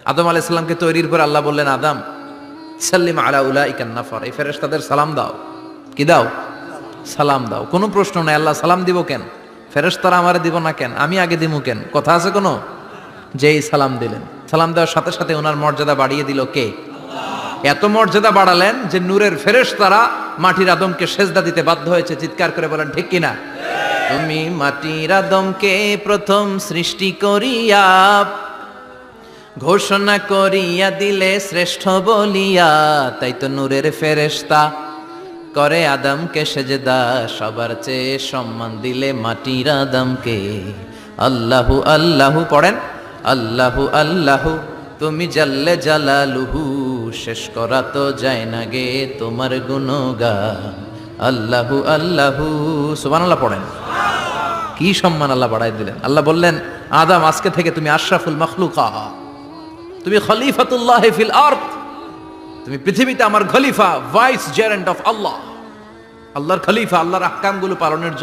আদম আলাইহিস সালামকে তৈরির পর আল্লাহ বললেন, আদম সাল্লিম আলা উলাইকান নাফার, এই ফেরেশতাদের সালাম দাও। কি দাও? সালাম দাও। কোনো প্রশ্ন নাই, আল্লাহ সালাম দিব কেন? ফেরেশতারা আমারে দিব না কেন? আমি আগে দিমু কেন? কথা আছে কোনো? যেই সালাম দিলেন, সালাম দেওয়ার সাথে সাথে ওনার মর্যাদা বাড়িয়ে দিল কে? এত মর্যাদা বাড়ালেন যে নূরের ফেরেশতারা মাটির আদমকে সেজদা দিতে বাধ্য হয়েছে। চিৎকার করে বলেন ঠিক কিনা? তুমি মাটির আদমকে প্রথম সৃষ্টি করিয়া ঘোষণা করিয়া দিলে শ্রেষ্ঠ বলিয়া, তাই তো নূরের ফেরেশতা করে আদমকে সেজদা, সবার চেয়ে সম্মান দিলে মাটির আদমকে। আল্লাহু আল্লাহু পড়েন, আল্লাহু আল্লাহু তুমি জাল্লে জালালুহু, শেষ করা তো যায় না গে তোমার গুণগান। আল্লাহু আল্লাহু সুবহানাল্লাহ পড়েন। কি সম্মান আল্লাহ বাড়াই দিলেন। আল্লাহ বললেন, আদম আজকে থেকে তুমি আশরাফুল মাখলুকাত, তুমি খলিফাতুল্লাহ ফিল আরদ, তুমি পৃথিবীতে আমার খলিফা, ভাইস জেরেন্ট অফ আল্লাহ, আল্লাহর খলিফা, আল্লাহর আহকামগুলো পালনের জন্য।